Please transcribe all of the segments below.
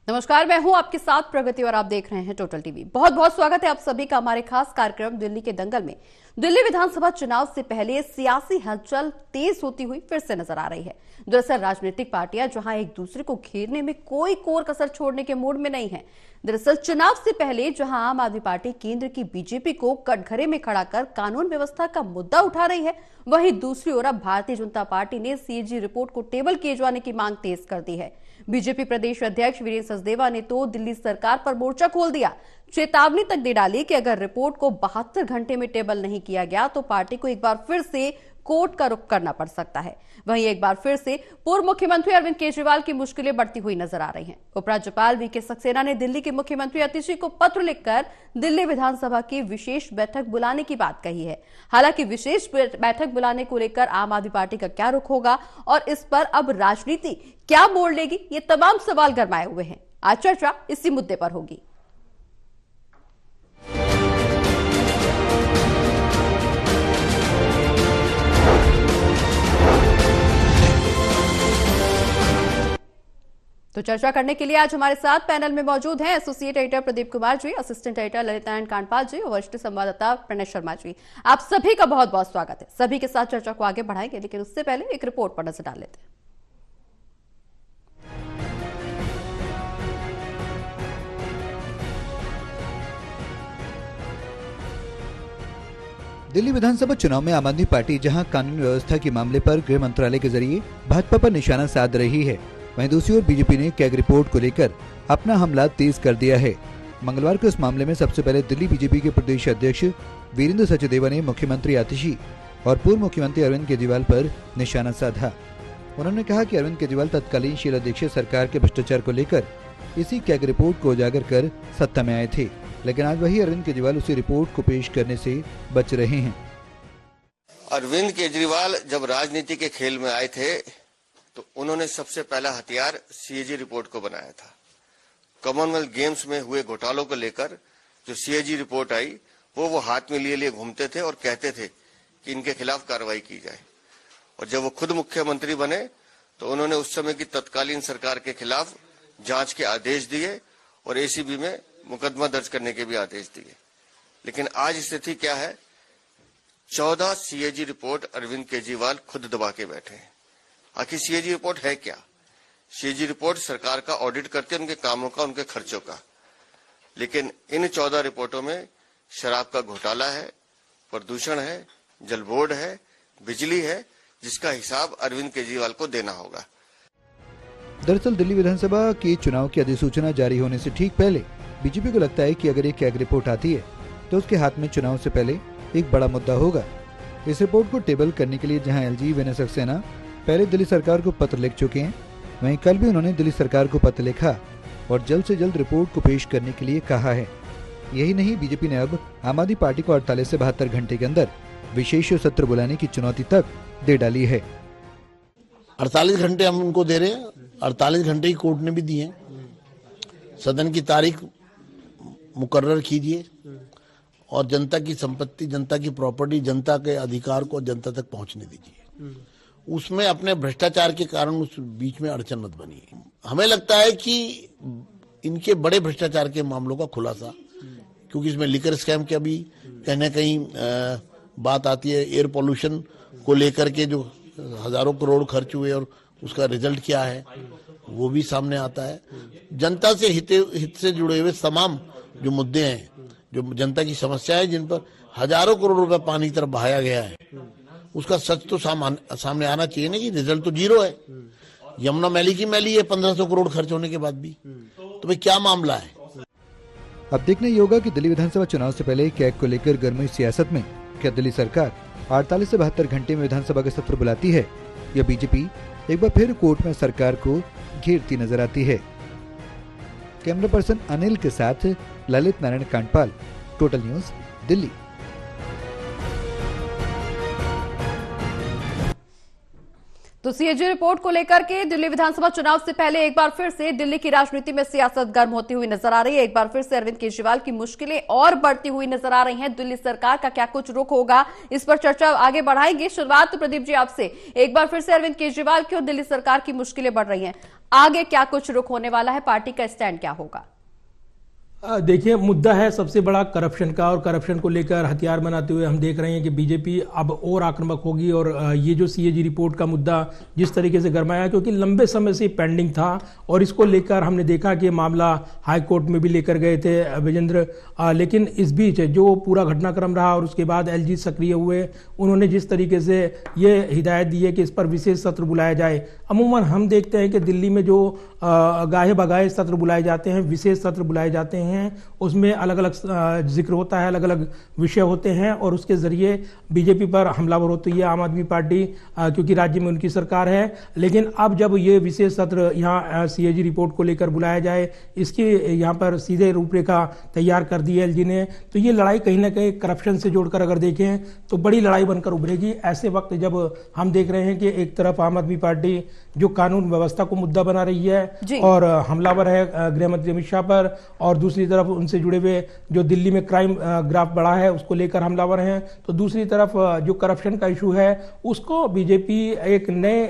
नमस्कार, मैं हूं आपके साथ प्रगति और आप देख रहे हैं टोटल टीवी। बहुत बहुत स्वागत है आप सभी का हमारे खास कार्यक्रम दिल्ली के दंगल में। दिल्ली विधानसभा चुनाव से पहले सियासी हलचल तेज होती हुई फिर से नजर आ रही है। दरअसल राजनीतिक पार्टियां जहां एक दूसरे को घेरने में कोई कोर कसर छोड़ने के मूड में नहीं है। दरअसल चुनाव से पहले जहां आम आदमी पार्टी केंद्र की बीजेपी को कटघरे में खड़ा कर कानून व्यवस्था का मुद्दा उठा रही है, वहीं दूसरी ओर अब भारतीय जनता पार्टी ने सीएजी रिपोर्ट को टेबल किए जाने की मांग तेज कर दी है। बीजेपी प्रदेश अध्यक्ष वीरेंद्र सचदेवा ने तो दिल्ली सरकार पर मोर्चा खोल दिया, चेतावनी तक दे डाली कि अगर रिपोर्ट को 72 घंटे में टेबल नहीं किया गया तो पार्टी को एक बार फिर से कोर्ट का रुख करना पड़ सकता है। वहीं एक बार फिर से पूर्व मुख्यमंत्री अरविंद केजरीवाल की मुश्किलें बढ़ती हुई नजर आ रही हैं। उपराज्यपाल वीके सक्सेना ने दिल्ली के मुख्यमंत्री आतिशी को पत्र लिखकर दिल्ली विधानसभा की विशेष बैठक बुलाने की बात कही है। हालांकि विशेष बैठक बुलाने को लेकर आम आदमी पार्टी का क्या रुख होगा और इस पर अब राजनीति क्या मोड़ लेगी, ये तमाम सवाल गरमाए हुए हैं। आज चर्चा इसी मुद्दे पर होगी। तो चर्चा करने के लिए आज हमारे साथ पैनल में मौजूद हैं associate editor Pradeep Kumar ji, assistant editor Lalit Narayan Kandpal जी और वरिष्ठ संवाददाता प्रणय शर्मा जी। आप सभी का बहुत बहुत स्वागत है। सभी के साथ चर्चा को आगे बढ़ाएंगे, लेकिन उससे पहले एक रिपोर्ट पर नजर डाल लेते हैं। दिल्ली विधानसभा चुनाव में आम आदमी पार्टी जहां कानून व्यवस्था के मामले पर गृह मंत्रालय के जरिए भाजपा पर निशाना साध रही है, वहीं दूसरी ओर बीजेपी ने कैग रिपोर्ट को लेकर अपना हमला तेज कर दिया है। मंगलवार को इस मामले में सबसे पहले दिल्ली बीजेपी के प्रदेश अध्यक्ष वीरेंद्र सचदेवा ने मुख्यमंत्री आतिशी और पूर्व मुख्यमंत्री अरविंद केजरीवाल पर निशाना साधा। उन्होंने कहा कि अरविंद केजरीवाल तत्कालीन शीला दीक्षित सरकार के भ्रष्टाचार को लेकर इसी कैग रिपोर्ट को उजागर कर सत्ता में आए थे, लेकिन आज वही अरविंद केजरीवाल उसी रिपोर्ट को पेश करने से बच रहे हैं। अरविंद केजरीवाल जब राजनीति के खेल में आए थे तो उन्होंने सबसे पहला हथियार सीएजी रिपोर्ट को बनाया था। कॉमनवेल्थ गेम्स में हुए घोटालों को लेकर जो सीएजी रिपोर्ट आई वो हाथ में लिए लिए घूमते थे और कहते थे कि इनके खिलाफ कार्रवाई की जाए। और जब वो खुद मुख्यमंत्री बने तो उन्होंने उस समय की तत्कालीन सरकार के खिलाफ जांच के आदेश दिए और एसीबी में मुकदमा दर्ज करने के भी आदेश दिए। लेकिन आज स्थिति क्या है? 14 सीएजी रिपोर्ट अरविंद केजरीवाल खुद दबा के बैठे हैं। आखिर सीएजी रिपोर्ट है क्या? सीएजी रिपोर्ट सरकार का ऑडिट करती है, उनके कामों का, उनके खर्चों का। लेकिन इन 14 रिपोर्टों में शराब का घोटाला है, प्रदूषण है, जल बोर्ड है, बिजली है, जिसका हिसाब अरविंद केजरीवाल को देना होगा। दरअसल दिल्ली विधानसभा के चुनाव की अधिसूचना जारी होने से ठीक पहले बीजेपी को लगता है कि अगर एक कैग रिपोर्ट आती है तो उसके हाथ में चुनाव से पहले एक बड़ा मुद्दा होगा। इस रिपोर्ट को टेबल करने के लिए जहां एलजी वीरेंद्र सक्सेना पहले दिल्ली सरकार को पत्र लिख चुके हैं, वहीं कल भी उन्होंने दिल्ली सरकार को पत्र लिखा और जल्द से जल्द रिपोर्ट को पेश करने के लिए कहा है। यही नहीं, बीजेपी ने अब आम आदमी पार्टी को 48 से 72 घंटे के अंदर विशेष सत्र बुलाने की चुनौती तक दे डाली है। 48 घंटे हम उनको दे रहे हैं, 48 घंटे ही कोर्ट ने भी दिए हैं। सदन की तारीख मुकर्रर कीजिए और जनता की संपत्ति, जनता की प्रॉपर्टी, जनता के अधिकार को जनता तक पहुंचने दीजिए। उसमें अपने भ्रष्टाचार के कारण उस बीच में अड़चन मत बनिए। हमें लगता है कि इनके बड़े भ्रष्टाचार के मामलों का खुलासा, क्योंकि इसमें लिकर स्कैम की अभी कहीं ना कहीं बात आती है, एयर पोल्यूशन को लेकर के जो हजारों करोड़ खर्च हुए और उसका रिजल्ट क्या है वो भी सामने आता है। जनता से हित से जुड़े हुए तमाम जो मुद्दे हैं, जो जनता की समस्या है, जिन पर हजारों करोड़ रुपए पानी की तरफ बहाया गया है, उसका सच तो सामने आना चाहिए ना कि रिजल्ट तो जीरो है। यमुना मैली की मैली है 1500 करोड़ खर्च होने के बाद भी। तो भाई क्या मामला है? अब देखना ये होगा कि दिल्ली विधानसभा चुनाव से पहले कैग को लेकर गर्म हुई सियासत में क्या दिल्ली सरकार 48 से 72 घंटे में विधानसभा का सत्र बुलाती है या बीजेपी एक बार फिर कोर्ट में सरकार को घेरती नजर आती है। कैमरा पर्सन अनिल के साथ ललित नारायण कांडपाल, टोटल न्यूज, दिल्ली। तो सीएजी रिपोर्ट को लेकर के दिल्ली विधानसभा चुनाव से पहले एक बार फिर से दिल्ली की राजनीति में सियासत गर्म होती हुई नजर आ रही है। एक बार फिर से अरविंद केजरीवाल की मुश्किलें और बढ़ती हुई नजर आ रही हैं। दिल्ली सरकार का क्या कुछ रुख होगा, इस पर चर्चा आगे बढ़ाएंगे। शुरुआत तो प्रदीप जी आपसे, एक बार फिर से अरविंद केजरीवाल की और दिल्ली सरकार की मुश्किलें बढ़ रही हैं, आगे क्या कुछ रुख होने वाला है, पार्टी का स्टैंड क्या होगा? देखिए, मुद्दा है सबसे बड़ा करप्शन का, और करप्शन को लेकर हथियार बनाते हुए हम देख रहे हैं कि बीजेपी अब और आक्रामक होगी। और ये जो सीएजी रिपोर्ट का मुद्दा जिस तरीके से गरमाया, क्योंकि लंबे समय से पेंडिंग था और इसको लेकर हमने देखा कि मामला हाई कोर्ट में भी लेकर गए थे विजेंद्र, लेकिन इस बीच जो पूरा घटनाक्रम रहा और उसके बाद एलजी सक्रिय हुए, उन्होंने जिस तरीके से ये हिदायत दी है कि इस पर विशेष सत्र बुलाया जाए। अमूमन हम देखते हैं कि दिल्ली में जो गाहे बगाहे सत्र बुलाए जाते हैं, विशेष सत्र बुलाए जाते हैं, उसमें अलग अलग जिक्र होता है, अलग अलग विषय होते हैं और उसके जरिए बीजेपी पर हमलावर होती है आम आदमी पार्टी, क्योंकि राज्य में उनकी सरकार है। लेकिन अब जब ये विशेष सत्र यहाँ सीएजी रिपोर्ट को लेकर बुलाया जाए, इसकी यहाँ पर सीधे रूपरेखा तैयार कर दी है एलजी ने, तो ये लड़ाई कहीं ना कहीं करप्शन से जोड़कर अगर देखें तो बड़ी लड़ाई बनकर उभरेगी। ऐसे वक्त जब हम देख रहे हैं कि एक तरफ आम आदमी पार्टी जो कानून व्यवस्था को मुद्दा बना रही है और हमलावर है गृह मंत्री अमित शाह पर, और दूसरी तरफ उनसे जुड़े हुए जो दिल्ली में क्राइम ग्राफ बढ़ा है उसको लेकर हमलावर हैं, तो दूसरी तरफ जो करप्शन का इशू है उसको बीजेपी एक नए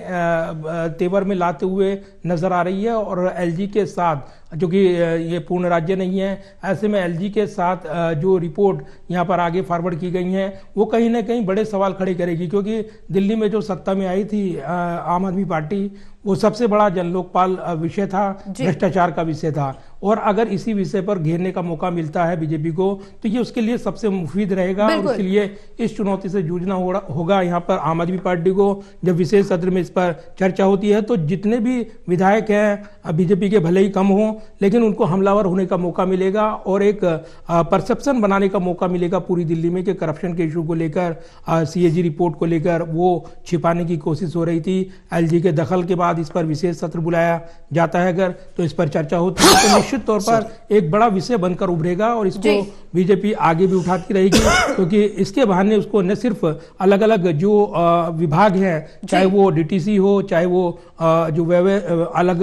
तेवर में लाते हुए नजर आ रही है। और एलजी के साथ, जो कि ये पूर्ण राज्य नहीं है, ऐसे में एलजी के साथ जो रिपोर्ट यहाँ पर आगे फॉरवर्ड की गई है वो कहीं ना कहीं बड़े सवाल खड़े करेगी, क्योंकि दिल्ली में जो सत्ता में आई थी आम आदमी पार्टी, वो सबसे बड़ा जन लोकपाल विषय था, भ्रष्टाचार का विषय था, और अगर इसी विषय पर घेरने का मौका मिलता है बीजेपी को तो ये उसके लिए सबसे मुफीद रहेगा। और उसके लिए इस चुनौती से जूझना होगा यहाँ पर आम आदमी पार्टी को। जब विशेष सत्र में इस पर चर्चा होती है तो जितने भी विधायक हैं बीजेपी के भले ही कम हों, लेकिन उनको हमलावर होने का मौका मिलेगा और एक परसेप्शन बनाने का मौका मिलेगा पूरी दिल्ली में कि करप्शन के इशू को लेकर, सीएजी रिपोर्ट को लेकर वो छिपाने की कोशिश हो रही थी। एलजी के दखल के बाद इस पर विशेष सत्र बुलाया जाता है अगर, तो इस पर चर्चा होती है तो निश्चित तौर पर एक बड़ा विषय बनकर उभरेगा और इसको बीजेपी आगे भी उठाती रहेगी, क्योंकि इसके बहाने उसको न सिर्फ अलग अलग जो विभाग हैं, चाहे वो डीटीसी हो, चाहे वो जो अलग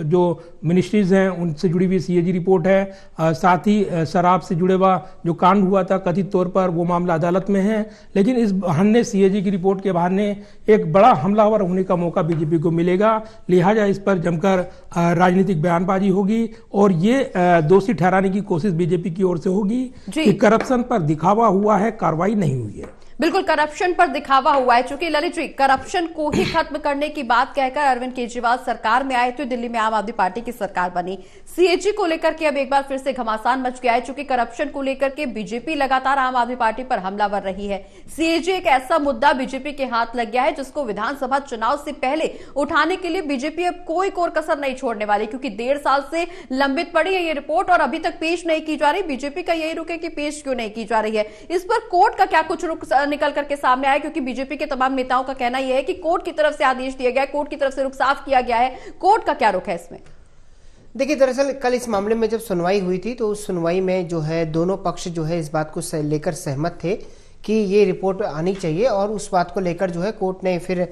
जो मिनिस्ट्रीज हैं उनसे जुड़ी हुई सीएजी रिपोर्ट है, साथ ही शराब से जुड़े हुआ जो कांड हुआ था कथित तौर पर वो मामला अदालत में है, लेकिन इस बहाने सीएजी की रिपोर्ट के बहाने एक बड़ा हमलावर होने का मौका बीजेपी को मिलेगा। लिहाजा इस पर जमकर राजनीतिक बयानबाजी होगी और ये दोषी ठहराने की कोशिश बीजेपी की ओर से होगी कि करप्शन पर दिखावा हुआ है, कार्रवाई नहीं हुई है। बिल्कुल, करप्शन पर दिखावा हुआ है। चूंकि ललित जी, करप्शन को ही खत्म करने की बात कहकर अरविंद केजरीवाल सरकार में आए थे, दिल्ली में आम आदमी पार्टी की सरकार बनी। सीएजी को लेकर के अब एक बार फिर से घमासान मच गया है, चूंकि करप्शन को लेकर के बीजेपी लगातार आम आदमी पार्टी पर हमलावर रही है। सीएजी एक ऐसा मुद्दा बीजेपी के हाथ लग गया है जिसको विधानसभा चुनाव से पहले उठाने के लिए बीजेपी अब कोई कोर कसर नहीं छोड़ने वाली, क्योंकि 1.5 साल से लंबित पड़ी है ये रिपोर्ट और अभी तक पेश नहीं की जा रही। बीजेपी का यही रुक है कि पेश क्यों नहीं की जा रही है। इस पर कोर्ट का क्या कुछ रुख निकल करके सामने आया, क्योंकि बीजेपी के तमाम नेताओं का कहना यह है कि कोर्ट की तरफ से आदेश दिया गया है, कोर्ट की तरफ से रुख साफ किया गया है। कोर्ट का क्या रुख है इसमें? देखिए, दरअसल कल इस मामले में जब सुनवाई हुई थी तो उस सुनवाई में जो है दोनों पक्ष जो है इस बात को लेकर सहमत थे कि ये रिपोर्ट आनी चाहिए, और उस बात को लेकर जो है कोर्ट ने फिर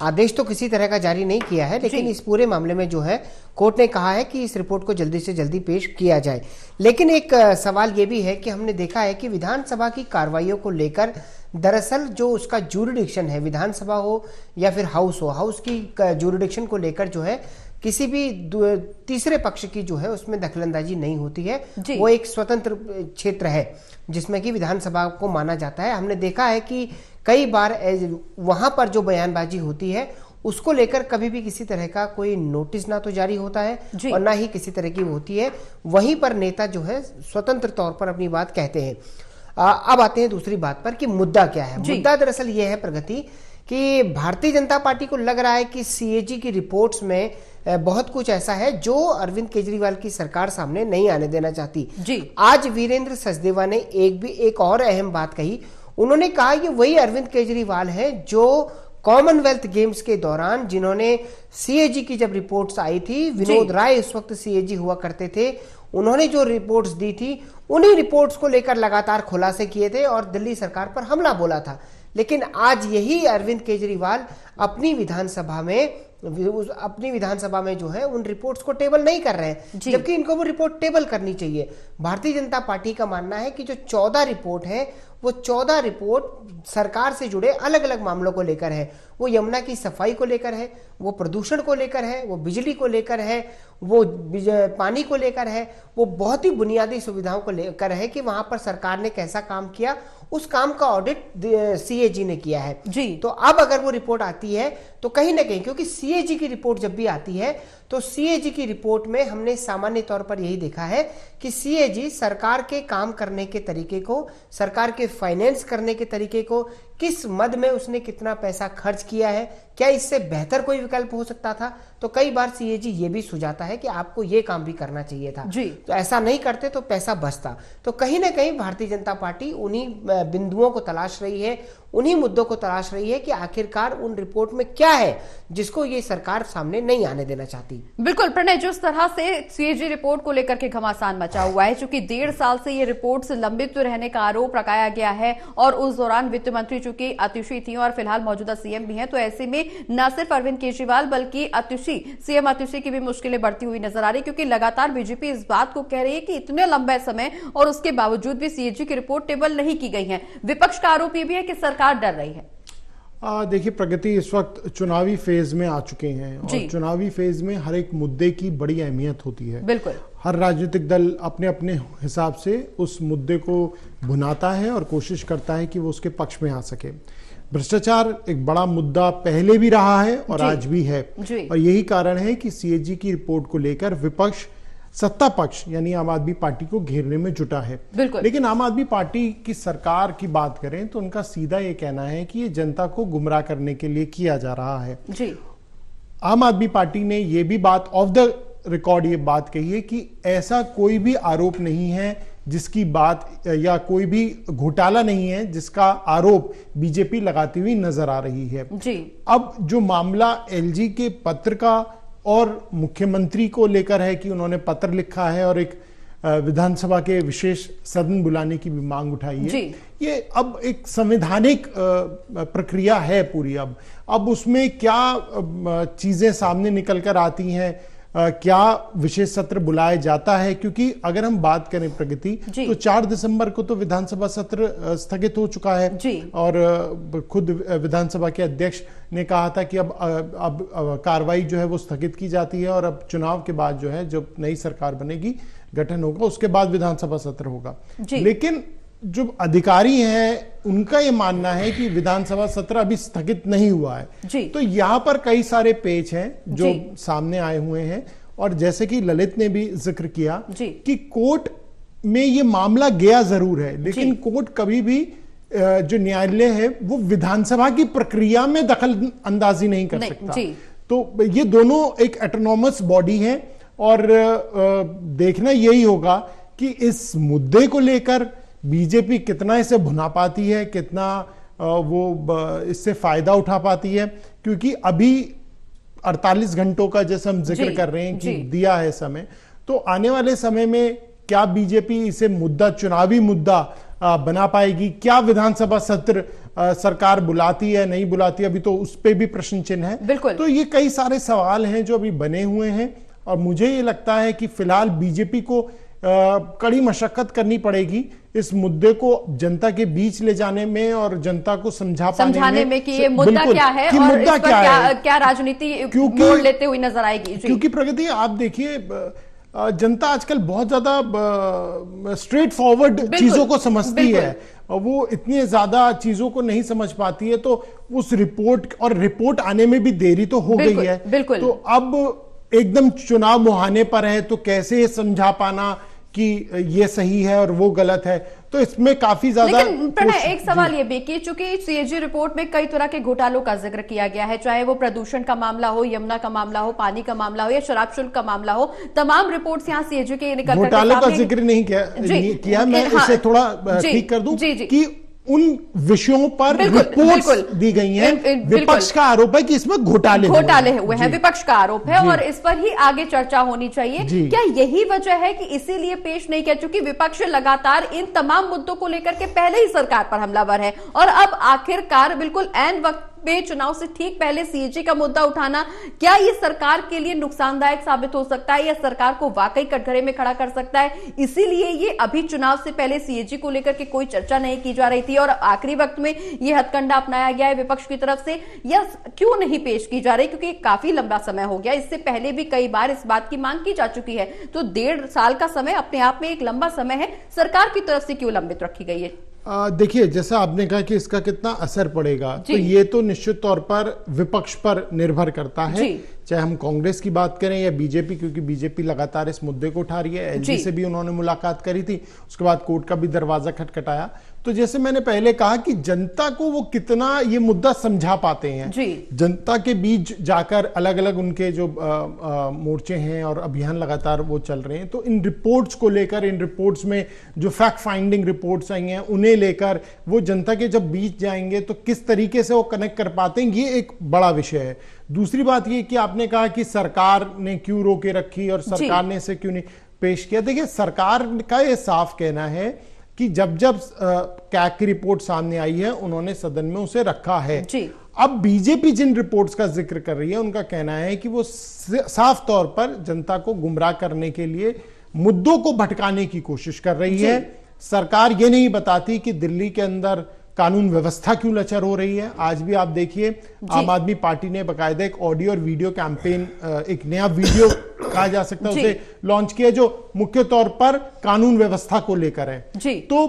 आदेश तो किसी तरह का जारी नहीं किया है, लेकिन इस पूरे मामले में जो है कोर्ट ने कहा है कि इस रिपोर्ट को जल्दी से जल्दी पेश किया जाए। लेकिन एक सवाल ये भी है कि हमने देखा है कि विधानसभा की कार्रवाइयों को लेकर दरअसल जो उसका ज्यूरिडिक्शन है, विधानसभा हो या फिर हाउस हो, हाउस की ज्यूरिडिक्शन को लेकर जो है किसी भी तीसरे पक्ष की जो है उसमें दखलंदाजी नहीं होती है। वो एक स्वतंत्र क्षेत्र है जिसमें कि विधानसभा को माना जाता है। हमने देखा है कि कई बार वहां पर जो बयानबाजी होती है उसको लेकर कभी भी किसी तरह का कोई नोटिस ना तो जारी होता है और ना ही किसी तरह की होती है। वहीं पर नेता जो है स्वतंत्र तौर पर अपनी बात कहते हैं। अब आते हैं दूसरी बात पर कि मुद्दा क्या है। मुद्दा दरअसल ये है प्रगति कि भारतीय जनता पार्टी को लग रहा है कि सीएजी की रिपोर्ट्स में बहुत कुछ ऐसा है जो अरविंद केजरीवाल की सरकार सामने नहीं आने देना चाहती। आज वीरेंद्र सचदेवा ने एक और अहम बात कही। उन्होंने कहा कि वही अरविंद केजरीवाल है जो कॉमनवेल्थ गेम्स के दौरान, जिन्होंने सीएजी की जब रिपोर्ट्स आई थी, विनोद राय उस वक्त सीएजी हुआ करते थे, उन्होंने जो रिपोर्ट्स दी थी उन्हीं रिपोर्ट्स को लेकर लगातार खुलासे किए थे और दिल्ली सरकार पर हमला बोला था। लेकिन आज यही अरविंद केजरीवाल अपनी विधानसभा में जो है उन रिपोर्ट्स को टेबल नहीं कर रहे हैं, जबकि इनको वो रिपोर्ट टेबल करनी चाहिए। भारतीय जनता पार्टी का मानना है कि जो 14 रिपोर्ट है वो 14 रिपोर्ट सरकार से जुड़े अलग अलग मामलों को लेकर है। वो यमुना की सफाई को लेकर है, वो प्रदूषण को लेकर है, वो बिजली को लेकर है, वो पानी को लेकर है, वो बहुत ही बुनियादी सुविधाओं को लेकर है कि वहां पर सरकार ने कैसा काम किया, उस काम का ऑडिट सीएजी ने किया है जी। तो अब अगर वो रिपोर्ट आती है तो कहीं ना कहीं, क्योंकि सीएजी की रिपोर्ट जब भी आती है तो सीएजी की रिपोर्ट में हमने सामान्य तौर पर यही देखा है कि सीएजी सरकार के काम करने के तरीके को, सरकार के फाइनेंस करने के तरीके को, किस मद में उसने कितना पैसा खर्च किया है, क्या इससे बेहतर कोई विकल्प हो सकता था, तो कई बार सीएजी ये भी सुझाता है कि आपको ये काम भी करना चाहिए था जी। तो ऐसा नहीं करते तो पैसा बचता। तो कहीं ना कहीं भारतीय जनता पार्टी उन्हीं बिंदुओं को तलाश रही है, उन्हीं मुद्दों को तलाश रही है कि आखिरकार उन रिपोर्ट में क्या है जिसको ये सरकार सामने नहीं आने देना चाहती। बिल्कुल प्रणय, जिस तरह से सीएजी रिपोर्ट को लेकर के घमासान मचा हुआ है, चूंकि 1.5 साल से ये रिपोर्ट लंबित रहने का आरोप लगाया गया है और उस दौरान वित्त मंत्री चूंकि अतिशी थी और फिलहाल मौजूदा सीएम भी हैं, तो ऐसे में न सिर्फ अरविंद केजरीवाल बल्कि सीएम अतिशी की भी मुश्किलें बढ़ती हुई नजर आ रही, क्योंकि लगातार बीजेपी इस बात को कह रही है कि इतने लंबे समय और उसके बावजूद भी सीएजी की रिपोर्ट टेबल नहीं की गई है। विपक्ष का आरोप यह भी है कि सरकार डर रही है। देखिए प्रगति, इस वक्त चुनावी फेज में आ चुके हैं और चुनावी फेज में हर एक मुद्दे की बड़ी अहमियत होती है। बिल्कुल, हर राजनीतिक दल अपने अपने हिसाब से उस मुद्दे को भुनाता है और कोशिश करता है कि वो उसके पक्ष में आ सके। भ्रष्टाचार एक बड़ा मुद्दा पहले भी रहा है और आज भी है, और यही कारण है कि सीएजी की रिपोर्ट को लेकर विपक्ष सत्ता पक्ष यानी आम आदमी पार्टी को घेरने में जुटा है। लेकिन आम आदमी पार्टी की सरकार की बात करें तो उनका सीधा ये कहना है कि ये जनता को गुमराह करने के लिए किया जा रहा है जी। आम आदमी पार्टी ने ये भी बात ऑफ द रिकॉर्ड ये बात कही है कि ऐसा कोई भी आरोप नहीं है जिसकी बात या कोई भी घोटाला नहीं है जिसका आरोप बीजेपी लगाती हुई नजर आ रही है जी। अब जो मामला एलजी के पत्र का और मुख्यमंत्री को लेकर है कि उन्होंने पत्र लिखा है और एक विधानसभा के विशेष सदन बुलाने की भी मांग उठाई है, ये अब एक संवैधानिक प्रक्रिया है पूरी। अब उसमें क्या चीजें सामने निकल कर आती हैं, क्या विशेष सत्र बुलाया जाता है, क्योंकि अगर हम बात करें प्रगति तो 4 दिसंबर को तो विधानसभा सत्र स्थगित हो चुका है और खुद विधानसभा के अध्यक्ष ने कहा था कि अब कार्रवाई जो है वो स्थगित की जाती है और अब चुनाव के बाद जो है जब नई सरकार बनेगी, गठन होगा, उसके बाद विधानसभा सत्र होगा। लेकिन जो अधिकारी हैं उनका ये मानना है कि विधानसभा सत्र अभी स्थगित नहीं हुआ है। तो यहां पर कई सारे पेच हैं जो सामने आए हुए हैं, और जैसे कि ललित ने भी जिक्र किया कि कोर्ट में ये मामला गया जरूर है, लेकिन कोर्ट कभी भी जो न्यायालय है वो विधानसभा की प्रक्रिया में दखल अंदाजी नहीं कर सकता। तो ये दोनों एक ऑटोनॉमस बॉडी है और देखना यही होगा कि इस मुद्दे को लेकर बीजेपी कितना इसे भुना पाती है, कितना वो इससे फायदा उठा पाती है, क्योंकि अभी 48 घंटों का जैसे हम जिक्र कर रहे हैं कि दिया है समय, तो आने वाले समय में क्या बीजेपी इसे मुद्दा, चुनावी मुद्दा बना पाएगी, क्या विधानसभा सत्र सरकार बुलाती है नहीं बुलाती, अभी तो उस पे भी प्रश्न चिन्ह है। तो ये कई सारे सवाल हैं जो अभी बने हुए हैं, और मुझे ये लगता है कि फिलहाल बीजेपी को कड़ी मशक्कत करनी पड़ेगी इस मुद्दे को जनता के बीच ले जाने में और जनता को समझाने में कि ये मुद्दा क्या है और मुद्दा इस पर क्या राजनीति मोड़ लेते हुए नजर आएगी। क्योंकि प्रगति आप देखिए, जनता आजकल बहुत ज्यादा स्ट्रेट फॉरवर्ड चीजों को समझती है, वो इतनी ज्यादा चीजों को नहीं समझ पाती है, तो उस रिपोर्ट आने में भी देरी तो हो गई है। तो अब एकदम चुनाव मुहाने पर है, तो कैसे समझा पाना कि ये सही है और वो गलत है, तो इसमें काफी ज्यादा। लेकिन प्रणय, एक सवाल ये भी कि चूंकि सीएजी रिपोर्ट में कई तरह के घोटालों का जिक्र किया गया है, चाहे वो प्रदूषण का मामला हो, यमुना का मामला हो, पानी का मामला हो या शराब शुल्क का मामला हो, तमाम रिपोर्ट्स यहाँ सीएजी के निकल घोटालों का जिक्र नहीं किया मैं इसे थोड़ा ठीक कर दूं कि उन विषयों पर रिपोर्ट्स दी गई हैं। विपक्ष का आरोप है कि इसमें घोटाले हुए हैं, विपक्ष का आरोप है और इस पर ही आगे चर्चा होनी चाहिए। क्या यही वजह है कि इसीलिए पेश नहीं किया? चूंकि विपक्ष लगातार इन तमाम मुद्दों को लेकर के पहले ही सरकार पर हमलावर है और अब आखिरकार बिल्कुल ऐन वक्त में चुनाव से ठीक पहले सीएजी का मुद्दा उठाना, क्या ये सरकार के लिए नुकसानदायक साबित हो सकता है या सरकार को वाकई कटघरे में खड़ा कर सकता है? इसीलिए ये अभी चुनाव से पहले सीएजी को लेकर के कोई चर्चा नहीं की जा रही थी और आखिरी वक्त में ये हथकंडा अपनाया गया है विपक्ष की तरफ से, या क्यों नहीं पेश की जा रही? क्योंकि काफी लंबा समय हो गया, इससे पहले भी कई बार इस बात की मांग की जा चुकी है, तो 1.5 साल का समय अपने आप में एक लंबा समय है, सरकार की तरफ से क्यों लंबित रखी गई है? देखिए, जैसा आपने कहा कि इसका कितना असर पड़ेगा, तो ये तो निश्चित तौर पर विपक्ष पर निर्भर करता है, चाहे हम कांग्रेस की बात करें या बीजेपी, क्योंकि बीजेपी लगातार इस मुद्दे को उठा रही है। एलजी से भी उन्होंने मुलाकात करी थी, उसके बाद कोर्ट का भी दरवाजा खटखटाया। तो जैसे मैंने पहले कहा कि जनता को वो कितना ये मुद्दा समझा पाते हैं, जनता के बीच जाकर अलग अलग उनके जो मोर्चे हैं और अभियान लगातार वो चल रहे हैं, तो इन रिपोर्ट्स को लेकर, इन रिपोर्ट्स में जो फैक्ट फाइंडिंग रिपोर्ट्स आई हैं उन्हें लेकर वो जनता के जब बीच जाएंगे तो किस तरीके से वो कनेक्ट कर पाते हैं, ये एक बड़ा विषय है। दूसरी बात ये कि आपने कहा कि सरकार ने क्यों रोके रखी और सरकार ने इसे क्यों नहीं पेश किया। देखिए, सरकार का ये साफ कहना है कि जब कैग की रिपोर्ट सामने आई है उन्होंने सदन में उसे रखा है। अब बीजेपी जिन रिपोर्ट्स का जिक्र कर रही है उनका कहना है कि वो साफ तौर पर जनता को गुमराह करने के लिए मुद्दों को भटकाने की कोशिश कर रही है। सरकार ये नहीं बताती कि दिल्ली के अंदर कानून व्यवस्था क्यों लचर हो रही है। आज भी आप देखिए, आम आदमी पार्टी ने बकायदा एक ऑडियो और वीडियो कैंपेन, एक नया वीडियो कहा जा सकता है, उसे लॉन्च किया जो मुख्य तौर पर कानून व्यवस्था को लेकर है। तो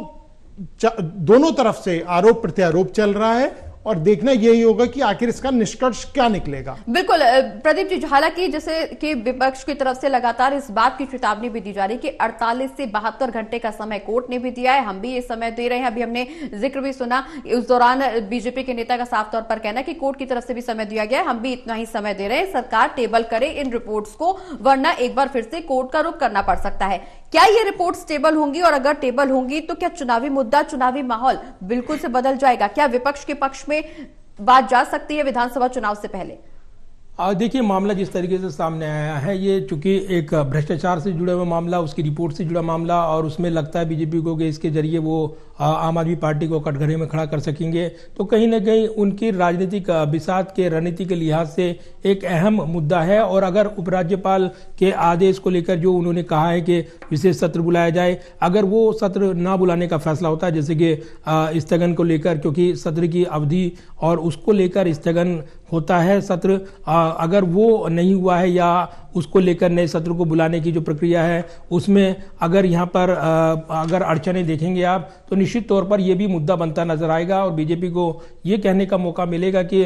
दोनों तरफ से आरोप प्रत्यारोप चल रहा है और देखना यही होगा कि आखिर इसका निष्कर्ष क्या निकलेगा। बिल्कुल प्रदीप जी, हालांकि जैसे कि विपक्ष की तरफ से लगातार इस बात की चेतावनी भी दी जा रही कि 48 से 72 घंटे का समय कोर्ट ने भी दिया है, हम भी ये समय दे रहे हैं। अभी हमने जिक्र भी सुना, उस दौरान बीजेपी के नेता का साफ तौर पर कहना है कि कोर्ट की तरफ से भी समय दिया गया है, हम भी इतना ही समय दे रहे हैं, सरकार टेबल करे इन रिपोर्ट्स को, वरना एक बार फिर से कोर्ट का रुख करना पड़ सकता है। क्या ये रिपोर्ट्स टेबल होंगी और अगर टेबल होंगी तो क्या चुनावी मुद्दा, चुनावी माहौल बिल्कुल से बदल जाएगा? क्या विपक्ष के पक्ष में बात जा सकती है विधानसभा चुनाव से पहले? देखिए, मामला जिस तरीके से सामने आया है, ये चूंकि एक भ्रष्टाचार से जुड़ा हुआ मामला, उसकी रिपोर्ट से जुड़ा मामला, और उसमें लगता है बीजेपी को कि इसके जरिए वो आम आदमी पार्टी को कटघरे में खड़ा कर सकेंगे, तो कहीं ना कहीं उनकी राजनीतिक बिसात के रणनीति के लिहाज से एक अहम मुद्दा है। और अगर उपराज्यपाल के आदेश को लेकर जो उन्होंने कहा है कि विशेष सत्र बुलाया जाए, अगर वो सत्र ना बुलाने का फैसला होता है, जैसे कि स्थगन को लेकर, क्योंकि सत्र की अवधि और उसको लेकर स्थगन होता है सत्र, अगर वो नहीं हुआ है या उसको लेकर नए सत्र को बुलाने की जो प्रक्रिया है उसमें अगर यहाँ पर अगर अड़चने देखेंगे आप, तो निश्चित तौर पर यह भी मुद्दा बनता नजर आएगा और बीजेपी को ये कहने का मौका मिलेगा कि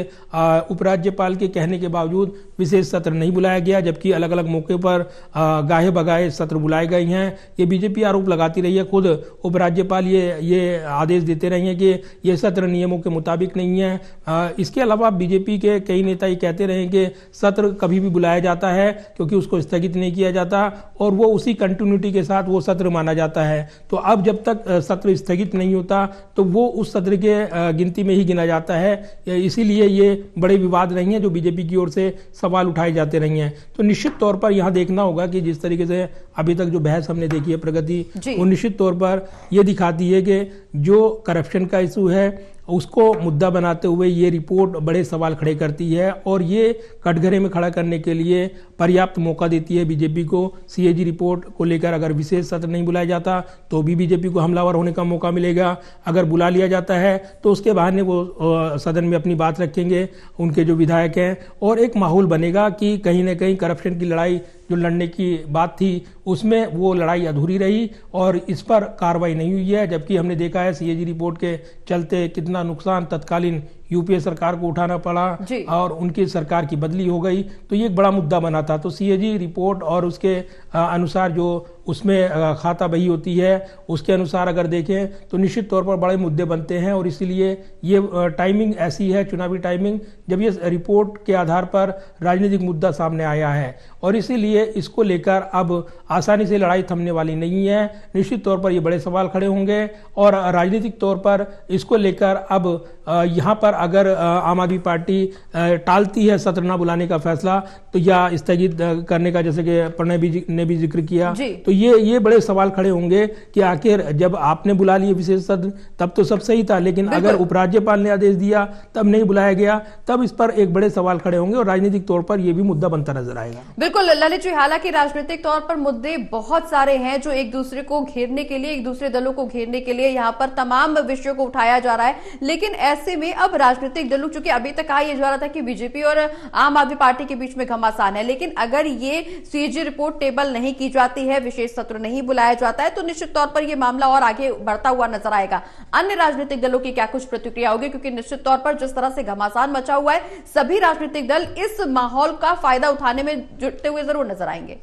उपराज्यपाल के कहने के बावजूद विशेष सत्र नहीं बुलाया गया, जबकि अलग अलग मौके पर गाहे बगाहे सत्र बुलाए गए हैं। ये बीजेपी आरोप लगाती रही है, खुद उपराज्यपाल ये आदेश देते रहे हैं कि ये सत्र नियमों के मुताबिक नहीं है। इसके अलावा बीजेपी के कई नेता ये कहते रहे कि सत्र कभी भी बुलाया जाता है क्योंकि उसको स्थगित नहीं किया जाता और वो उसी कंटिन्यूटी के साथ वो सत्र माना जाता है। तो अब जब तक सत्र स्थगित नहीं होता तो वो उस सत्र के गिनती में ही गिना जाता है, इसीलिए ये बड़े विवाद नहीं है जो बीजेपी की ओर से सवाल उठाए जाते रहे हैं। तो निश्चित तौर पर यहाँ देखना होगा कि जिस तरीके से अभी तक जो बहस हमने देखी है प्रगति, वो निश्चित तौर पर यह दिखाती है कि जो करप्शन का इशू है उसको मुद्दा बनाते हुए ये रिपोर्ट बड़े सवाल खड़े करती है और ये कटघरे में खड़ा करने के लिए पर्याप्त मौका देती है बीजेपी को। सीएजी रिपोर्ट को लेकर अगर विशेष सत्र नहीं बुलाया जाता तो भी बीजेपी को हमलावर होने का मौका मिलेगा, अगर बुला लिया जाता है तो उसके बहाने वो सदन में अपनी बात रखेंगे उनके जो विधायक हैं, और एक माहौल बनेगा कि कहीं ना कहीं करप्शन की लड़ाई जो लड़ने की बात थी उसमें वो लड़ाई अधूरी रही और इस पर कार्रवाई नहीं हुई है। जबकि हमने देखा है सीएजी रिपोर्ट के चलते कितना नुकसान तत्कालीन यूपीए सरकार को उठाना पड़ा जी। और उनकी सरकार की बदली हो गई, तो ये एक बड़ा मुद्दा बना था। तो सीएजी रिपोर्ट और उसके अनुसार जो उसमें खाता बही होती है उसके अनुसार अगर देखें तो निश्चित तौर पर बड़े मुद्दे बनते हैं, और इसीलिए ये टाइमिंग ऐसी है, चुनावी टाइमिंग, जब ये रिपोर्ट के आधार पर राजनीतिक मुद्दा सामने आया है, और इसीलिए इसको लेकर अब आसानी से लड़ाई थमने वाली नहीं है। निश्चित तौर पर ये बड़े सवाल खड़े होंगे, और राजनीतिक तौर पर इसको लेकर अब यहाँ पर अगर आम आदमी पार्टी टालती है सत्र न बुलाने का फैसला तो या स्थगित करने का, जैसे कि प्रणय ने भी जिक्र किया, तो ये बड़े सवाल खड़े होंगे कि आखिर जब आपने बुला लिए विशेष सत्र तब तो सब सही था, लेकिन अगर उपराज्यपाल ने आदेश दिया तब नहीं बुलाया गया, तब इस पर एक बड़े सवाल खड़े होंगे और राजनीतिक तौर पर यह भी मुद्दा बनता नजर आएगा। बिल्कुल ललित जी, हालांकि राजनीतिक तौर पर मुद्दे बहुत सारे हैं जो एक दूसरे को घेरने के लिए, एक दूसरे दलों को घेरने के लिए यहाँ पर तमाम विषयों को उठाया जा रहा है, लेकिन ऐसे में अब राजनीतिक दलों, चूंकि अभी तक कहा यह जा रहा था कि बीजेपी और आम आदमी पार्टी के बीच में घमासान है, लेकिन अगर ये सीएजी रिपोर्ट टेबल नहीं की जाती है, विशेष सत्र नहीं बुलाया जाता है, तो निश्चित तौर पर यह मामला और आगे बढ़ता हुआ नजर आएगा। अन्य राजनीतिक दलों की क्या कुछ प्रतिक्रिया होगी, क्योंकि निश्चित तौर पर जिस तरह से घमासान मचा हुआ है, सभी राजनीतिक दल इस माहौल का फायदा उठाने में जुटते हुए जरूर नजर आएंगे।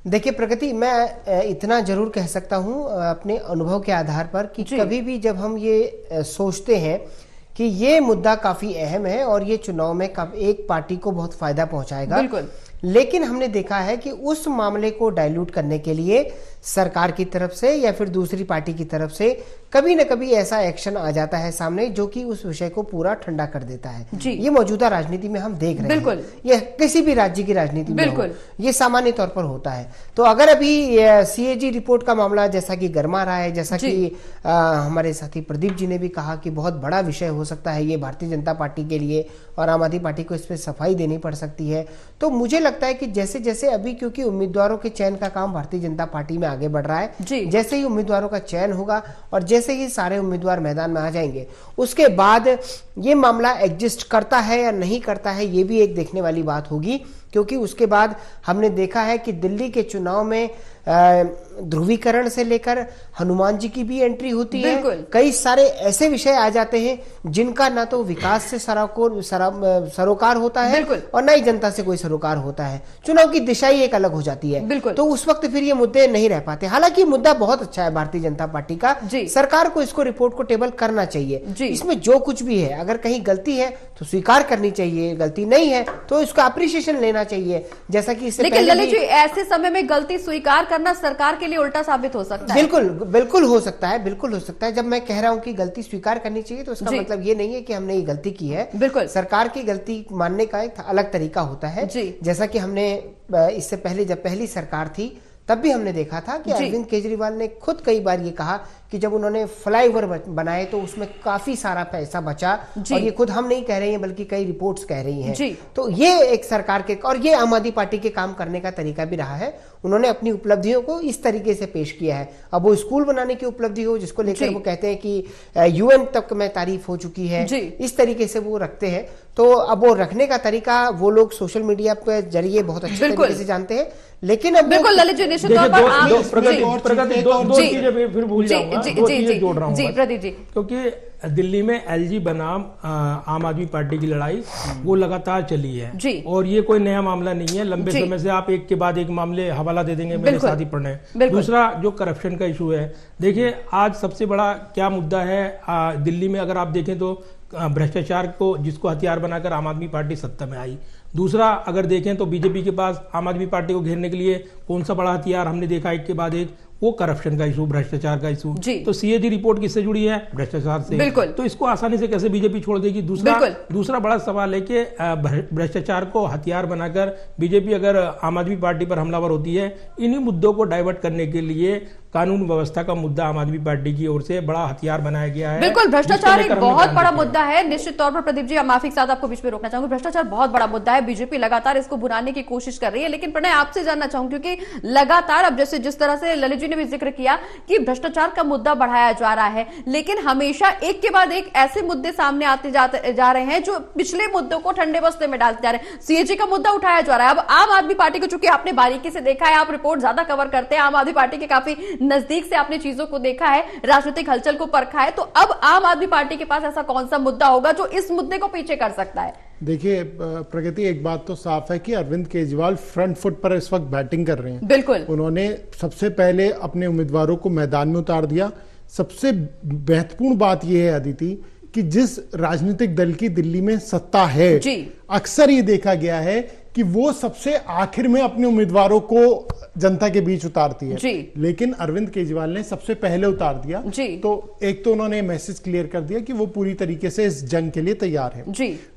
देखिए प्रगति, मैं इतना जरूर कह सकता हूं अपने अनुभव के आधार पर कि कभी भी जब हम ये सोचते हैं कि ये मुद्दा काफी अहम है और ये चुनाव में एक पार्टी को बहुत फायदा पहुंचाएगा, बिल्कुल, लेकिन हमने देखा है कि उस मामले को डाइल्यूट करने के लिए सरकार की तरफ से या फिर दूसरी पार्टी की तरफ से कभी न कभी ऐसा एक्शन आ जाता है सामने जो कि उस विषय को पूरा ठंडा कर देता है। ये मौजूदा राजनीति में हम देख रहे हैं, ये किसी भी राज्य की राजनीति में हो, ये सामान्य तौर पर होता है। तो अगर अभी सीएजी रिपोर्ट का मामला जैसा कि गर्मा रहा है, जैसा कि हमारे साथी प्रदीप जी ने भी कहा कि बहुत बड़ा विषय हो सकता है ये भारतीय जनता पार्टी के लिए, और आम आदमी पार्टी को इस पर सफाई देनी पड़ सकती है, तो मुझे लगता है कि जैसे जैसे अभी, क्योंकि उम्मीदवारों के चयन का काम भारतीय जनता पार्टी में आगे बढ़ रहा है, जैसे ही उम्मीदवारों का चयन होगा और जैसे ही सारे उम्मीदवार मैदान में आ जाएंगे, उसके बाद ये मामला एग्जिस्ट करता है या नहीं करता है, ये भी एक देखने वाली बात होगी। क्योंकि उसके बाद हमने देखा है कि दिल्ली के चुनाव में ध्रुवीकरण से लेकर हनुमान जी की भी एंट्री होती है, कई सारे ऐसे विषय आ जाते हैं जिनका ना तो विकास से सरोकार होता है और ना ही जनता से कोई सरोकार होता है, चुनाव की दिशा ही एक अलग हो जाती है, तो उस वक्त फिर ये मुद्दे नहीं रह पाते। हालांकि मुद्दा बहुत अच्छा है भारतीय जनता पार्टी का, सरकार को इसको रिपोर्ट को टेबल करना चाहिए, इसमें जो कुछ भी है अगर कहीं गलती है तो स्वीकार करनी चाहिए, गलती नहीं है तो इसका अप्रिसिएशन लेना चाहिए, जैसा कि इससे लेकिन ललित जी ऐसे समय में गलती स्वीकार करना सरकार के लिए उल्टा साबित हो सकता है। बिल्कुल बिल्कुल हो सकता है, बिल्कुल हो सकता है। जब मैं कह रहा हूं कि गलती स्वीकार करनी चाहिए तो इसका मतलब ये नहीं है कि हमने ये गलती की है, बिल्कुल सरकार की गलती मानने का एक अलग तरीका होता है। जैसा कि हमने इससे पहले जब पहली सरकार थी तब भी हमने देखा था कि अरविंद केजरीवाल ने खुद कई बार ये कहा कि जब उन्होंने फ्लाईओवर बनाए तो उसमें काफी सारा पैसा बचा, और ये खुद हम नहीं कह रहे हैं बल्कि कई रिपोर्ट्स कह रही हैं। तो ये एक सरकार के और ये आम आदमी पार्टी के काम करने का तरीका भी रहा है, उन्होंने अपनी उपलब्धियों को इस तरीके से पेश किया है। अब वो स्कूल बनाने की उपलब्धि हो जिसको लेकर वो कहते हैं कि यूएन तक में तारीफ हो चुकी है, इस तरीके से वो रखते हैं। तो अब वो रखने का तरीका वो लोग सोशल मीडिया के जरिए बहुत अच्छे तरीके से जानते हैं, लेकिन अब बिल्कुल ललित जी निश्चित तौर पर दो चीजें फिर भूल जाऊंगा, दो चीजें जोड़ रहा हूँ प्रदीप जी, क्योंकि दिल्ली में एलजी बनाम आम आदमी पार्टी की लड़ाई वो लगातार चली है और ये कोई नया मामला नहीं है, लंबे समय से आप एक के बाद एक मामले हवाला दे देंगे मेरे साथ ही पढ़ने। दूसरा जो करप्शन का इशू है, देखिए आज सबसे बड़ा क्या मुद्दा है दिल्ली में, अगर आप देखें तो भ्रष्टाचार को जिसको हथियार बनाकर आम आदमी पार्टी सत्ता में आई। दूसरा अगर देखें तो बीजेपी के पास आम आदमी पार्टी को घेरने के लिए कौन सा बड़ा हथियार हमने देखा एक के बाद एक, वो करप्शन का इशू, भ्रष्टाचार का इशू। तो सीएजी रिपोर्ट किससे जुड़ी है? भ्रष्टाचार से। तो इसको आसानी से कैसे बीजेपी छोड़ देगी? दूसरा बड़ा सवाल है कि भ्रष्टाचार को हथियार बनाकर बीजेपी अगर आम आदमी पार्टी पर हमलावर होती है, इन्हीं मुद्दों को डाइवर्ट करने के लिए कानून व्यवस्था का मुद्दा आम आदमी पार्टी की ओर से बड़ा हथियार बनाया गया है। बिल्कुल, भ्रष्टाचार एक बहुत बड़ा मुद्दा है निश्चित तौर पर। प्रदीप जी, माफी के साथ आपको बीच में रोकना चाहूंगी, भ्रष्टाचार बहुत बड़ा मुद्दा है, बीजेपी लगातार इसको भुनाने की कोशिश कर रही है, लेकिन प्रणय आपसे जानना चाहूंगी क्योंकि लगातार अब जैसे जिस तरह से ललित जी ने ने भी जिक्र किया कि भ्रष्टाचार का मुद्दा बढ़ाया जा रहा है, लेकिन हमेशा एक के बाद एक ऐसे मुद्दे सामने आते जा रहे हैं जो पिछले मुद्दों को ठंडे बस्ते में डालते जा रहे हैं। सीएजी का मुद्दा उठाया जा रहा है। अब आम आदमी पार्टी को, चूंकि आपने बारीकी से देखा है, आप रिपोर्ट ज्यादा कवर करते हैं, आम आदमी पार्टी के काफी नजदीक से आपने चीजों को देखा है, राजनीतिक हलचल को परखा है, तो अब आम आदमी पार्टी के पास ऐसा कौन सा मुद्दा होगा जो इस मुद्दे को पीछे कर सकता है? देखिए प्रगति, एक बात तो साफ है कि अरविंद केजरीवाल फ्रंट फुट पर इस वक्त बैटिंग कर रहे हैं। बिल्कुल, उन्होंने सबसे पहले अपने उम्मीदवारों को मैदान में उतार दिया। सबसे महत्वपूर्ण बात यह है अदिति कि जिस राजनीतिक दल की दिल्ली में सत्ता है, अक्सर ये देखा गया है कि वो सबसे आखिर में अपने उम्मीदवारों को जनता के बीच उतारती है, लेकिन अरविंद केजरीवाल ने सबसे पहले उतार दिया। तो एक तो उन्होंने मैसेज क्लियर कर दिया कि वो पूरी तरीके से इस जंग के लिए तैयार है।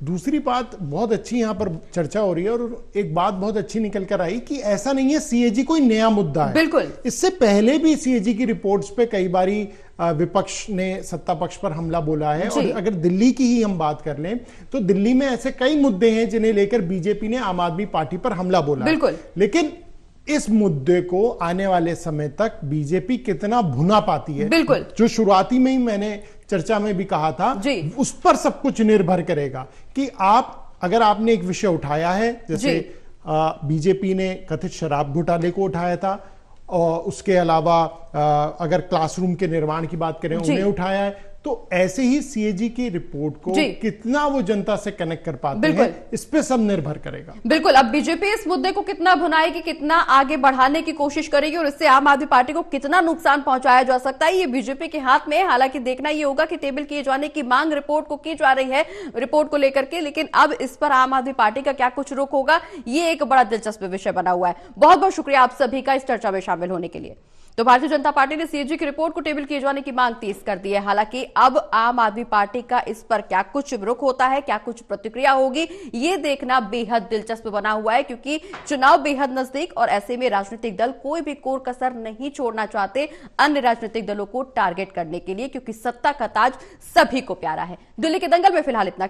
दूसरी बात बहुत अच्छी यहाँ पर चर्चा हो रही है और एक बात बहुत अच्छी निकल कर आई कि ऐसा नहीं है सीएजी कोई नया मुद्दा है। बिल्कुल, इससे पहले भी सीएजी की रिपोर्ट्स पे कई बारी विपक्ष ने सत्ता पक्ष पर हमला बोला है। और अगर दिल्ली की ही हम बात कर लें तो दिल्ली में ऐसे कई मुद्दे हैं जिन्हें लेकर बीजेपी ने आम आदमी पार्टी पर हमला बोला है। लेकिन इस मुद्दे को आने वाले समय तक बीजेपी कितना भुना पाती है, बिल्कुल, जो शुरुआती में ही मैंने चर्चा में भी कहा था, उस पर सब कुछ निर्भर करेगा कि अगर आपने एक विषय उठाया है, जैसे बीजेपी ने कथित शराब घोटाले को उठाया था, और उसके अलावा अगर क्लासरूम के निर्माण की बात करें उन्हें उठाया है, तो ऐसे ही सीएजी की रिपोर्ट को कितना वो जनता से कनेक्ट कर पाते हैं, इस पे सब निर्भर करेगा। बिल्कुल, अब बीजेपी इस मुद्दे को कितना भुनाएगी, कितना आगे बढ़ाने की कोशिश करेगी और इससे आम आदमी पार्टी को कितना नुकसान पहुंचाया जा सकता है, ये बीजेपी के हाथ में है। हालांकि देखना ये होगा कि टेबल किए जाने की मांग रिपोर्ट को की जा रही है, रिपोर्ट को लेकर के, लेकिन अब इस पर आम आदमी पार्टी का क्या कुछ रुख होगा, ये एक बड़ा दिलचस्प विषय बना हुआ है। बहुत बहुत शुक्रिया आप सभी का इस चर्चा में शामिल होने के लिए। तो भारतीय जनता पार्टी ने सीएजी की रिपोर्ट को टेबल किए जाने की मांग तेज कर दी है। हालांकि अब आम आदमी पार्टी का इस पर क्या कुछ रुख होता है, क्या कुछ प्रतिक्रिया होगी, ये देखना बेहद दिलचस्प बना हुआ है, क्योंकि चुनाव बेहद नजदीक और ऐसे में राजनीतिक दल कोई भी कोर कसर नहीं छोड़ना चाहते अन्य राजनीतिक दलों को टारगेट करने के लिए, क्योंकि सत्ता का ताज सभी को प्यारा है। दिल्ली के दंगल में फिलहाल इतना